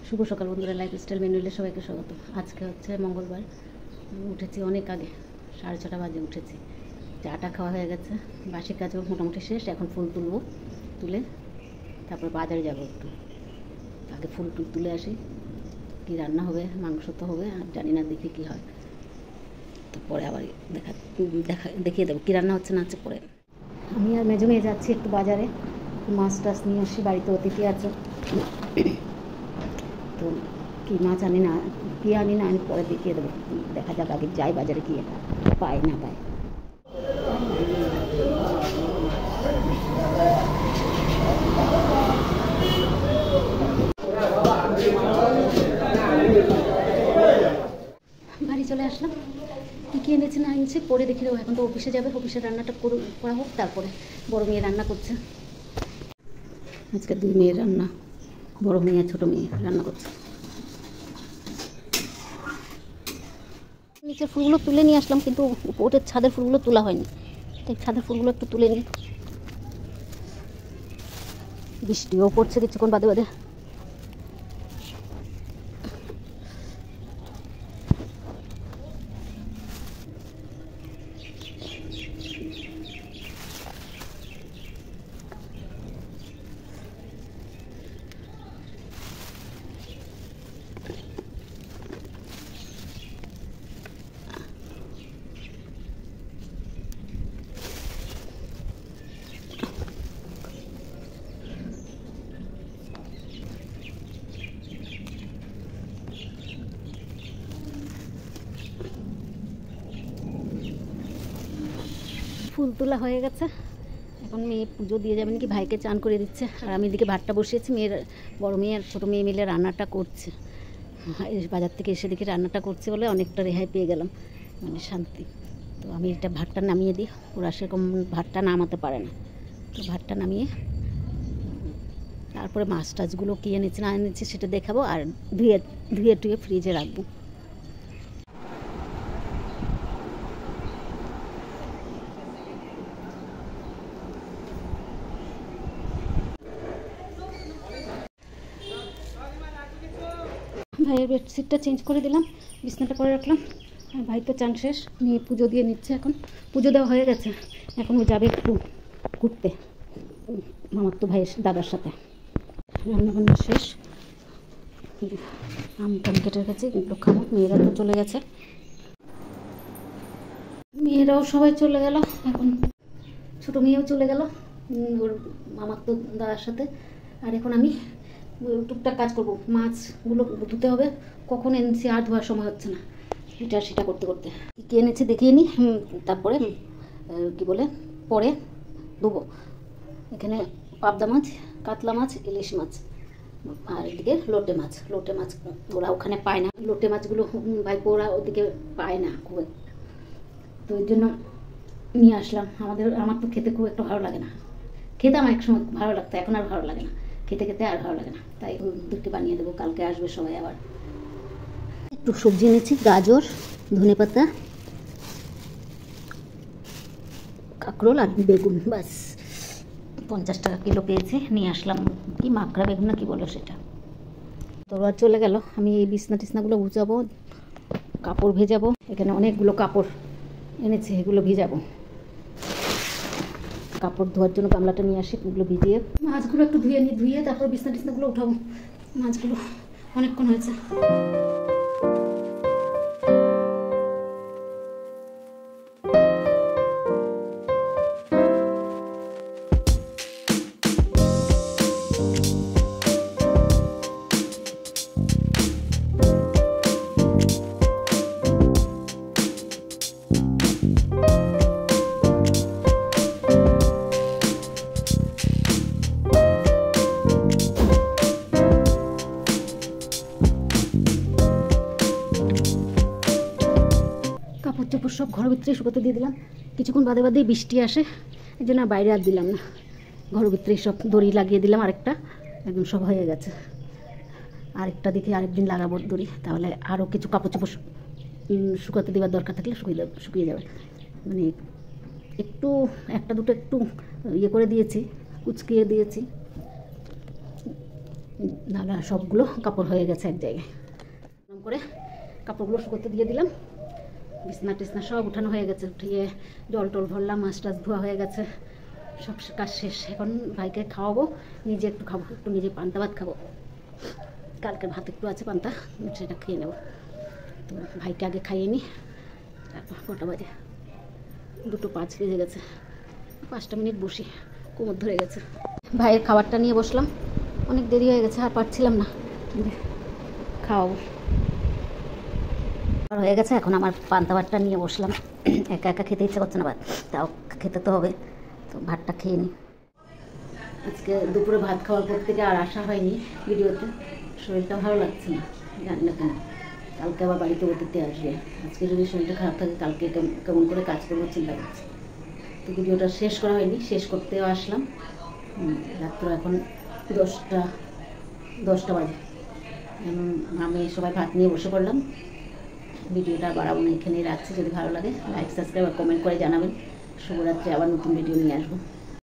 শুভ সকাল বন্ধুরা, লাইফস্টাইল মেনুলে সবাইকে স্বাগত। আজকে হচ্ছে মঙ্গলবার, উঠেছি অনেক আগে, 6:30 বাজে উঠেছি। চাটা খাওয়া হয়ে গেছে, বাসি কাজও মোটামুটি শেষ। এখন ফুল তুলবো, তুলে তারপর বাজারে যাবো। একটু আগে ফুল তুলে আসি। কী রান্না হবে, মাংস তো হবে, আর জানি না, দেখি কী হয়। তো পরে আবার দেখিয়ে দেবো কী রান্না হচ্ছে না হচ্ছে পরে। আমি আর মেজো মেয়ে যাচ্ছি একটু বাজারে, মাছ টাছ নিয়ে আসি, বাড়িতে অতিথি আছে। তো কী মাছ আনি না কী আনি না আমি পরে দেখিয়ে দেবো, দেখা যাক আগে যাই বাজারে, গিয়ে পাই না পাই। বাড়ি চলে আসলাম, কী এনেছি না এনেছি পরে দেখে দেবো। এখন তো অফিসে যাবে, অফিসের রান্নাটা করা হোক, তারপরে বড় মেয়ে রান্না করছে। আজকে 2 মেয়ের রান্না, বড় মেয়ে আর ছোটো মেয়ে রান্না করছে। নিচের ফুলগুলো তুলে নিয়ে আসলাম, কিন্তু ওটের ছাদের ফুলগুলো তোলা হয়নি, তাই ছাদের ফুলগুলো একটু তুলে নিই। বৃষ্টিও পড়ছে কিছুক্ষণ বাদে বাদে। ফুল তোলা হয়ে গেছে, এখন মেয়ে পুজো দিয়ে যাবেন, কি ভাইকে চান করে দিচ্ছে, আর আমি এদিকে ভাতটা বসিয়েছি। বড় মেয়ে আর ছোটো মেয়ে মিলে রান্নাটা করছে। বাজার থেকে এসে দেখি রান্নাটা করছে বলে অনেকটা রেহাই পেয়ে গেলাম, মানে শান্তি। তো আমি এটা ভাতটা নামিয়ে দিই, ওরা সেরকম ভাতটা নামাতে পারে না। তো ভাতটা নামিয়ে তারপরে মাছ টাছগুলো কী এনেছি না এনেছি সেটা দেখাবো, আর ধুয়ে টুয়ে ফ্রিজে রাখবো। ভাইয়ের বেডশিটটা চেঞ্জ করে দিলাম, বিছনাটা করে রাখলাম। আর ভাই তো চান শেষ, নিয়ে পুজো দিয়ে নিচ্ছে। এখন পুজো দেওয়া হয়ে গেছে, এখন ও যাবে একটু ঘুরতে মামার তো ভাইয়ের দাদার সাথে। রান্নাবান্না শেষ, আম টাম কেটে রেখেছি, এগুলো খাবো। মেয়েরা তো চলে গেছে, মেয়েরাও সবাই চলে গেল। এখন ছোটো মেয়েও চলে গেল ওর মামার তো দাদার সাথে। আর এখন আমি টুকটাক কাজ করবো, মাছগুলো ধুতে হবে। কখন এনেছি আর ধোয়ার সময় হচ্ছে না, এটা সেটা করতে করতে। কী এনেছি দেখিয়ে নিই, তারপরে কি বলে পরে ধুবো। এখানে পাবদা মাছ, কাতলা মাছ, ইলিশ মাছ, আর এদিকে লোটে মাছ। ওরা ওখানে পায় না, লোটে মাছগুলো ভাইপো ওরা ওদিকে পায় না খুব, তো ওই জন্য নিয়ে আসলাম। আমার তো খেতে খুব একটা ভালো লাগে না, খেতে আমার একসময় ভালো লাগতো, এখন আর ভালো লাগে না, খেতে আর ভালো লাগে না। তাই দুটো বানিয়ে দেবো, কালকে আসবে সবাই আবার। একটু সবজি এনেছি, গাজর, ধনেপাতা, কাঁকরোল আর বেগুন, বাস 50 টাকা কিলো পেয়েছি, নিয়ে আসলাম। কি মাকড়া বেগুন না কি বলো সেটা। তো ওরা চলে গেল, আমি এই বিছনা টিছনাগুলো গুছাবো, কাপড় ভেজাবো। এখানে অনেকগুলো কাপড় এনেছি, এগুলো ভিজাবো। কাপড় ধোয়ার জন্য গামলাটা নিয়ে আসি, এগুলো ভিজিয়ে মাছগুলো একটু ধুয়ে তারপর বিছনা টিছনাগুলো উঠাবো। মাছগুলো অনেকক্ষণ হয়েছে। কাপড় চাপড় সব ঘরের ভিতরে শুকোতে দিয়ে দিলাম। কিছুক্ষণ বাদে বৃষ্টি আসে, এই জন্য বাইরে আর দিলাম না, ঘরের ভিতরে সব দড়ি লাগিয়ে দিলাম। আরেকটা একদম সব হয়ে গেছে, আরেকটা দেখি আরেকদিন লাগাবো দড়ি, তাহলে আরও কিছু কাপড় চাপড় শুকাতে দেওয়ার দরকার থাকলে শুকিয়ে যাবে। মানে একটু একটা দুটো একটু ইয়ে করে দিয়েছি, কুচকিয়ে দিয়েছি, নালা সবগুলো কাপড় হয়ে গেছে এক জায়গায়। এরকম করে কাপড়গুলো শুকোতে দিয়ে দিলাম। বিছনা টিছনা সব উঠানো হয়ে গেছে, উঠিয়ে জল টল ভরলাম, মাছ টাছ ধোয়া হয়ে গেছে, সব কাজ শেষ। এখন ভাইকে খাওয়াবো, নিজে একটু খাবো, একটু নিজে পান্তা ভাত খাবো। কালকে ভাত একটু আছে পান্তা, সেটা খেয়ে নেব। তো ভাইকে আগে খাইয়ে নিই। তারপর কটা বাজে? 2:05 বেজে গেছে। 5টা মিনিট বসি, কোমর ধরে গেছে। ভাইয়ের খাবারটা নিয়ে বসলাম, অনেক দেরি হয়ে গেছে, আর পারছিলাম না, খাওয়াবো। আর হয়ে গেছে, এখন আমার পান্তা ভাতটা নিয়ে বসলাম। একা একা খেতে ইচ্ছে করছে না ভাত, তাও খেতে তো হবে, তো ভাতটা খেয়ে নিই। আজকে দুপুরে ভাত খাওয়ার পর থেকে আর আসা হয়নি ভিডিওতে, শরীরটা ভালো লাগছে না, জানি না কেন। কালকে আবার বাড়িতে অতিথি আসবে, আজকে যদি শরীরটা খারাপ থাকে কালকে কেমন করে কাজ করবো চিন্তা করছি। তো ভিডিওটা শেষ করা হয়নি, শেষ করতেও আসলাম। রাত্র এখন 10টা বাজে। আমি সবাই ভাত নিয়ে বসে পড়লাম। ভিডিওটা বাড়াবো না, এখানেই রাখছি। যদি ভালো লাগে লাইক, সাবস্ক্রাইব আর কমেন্ট করে জানাবেন। শুভরাত্রি, আবার নতুন ভিডিও নিয়ে আসবো।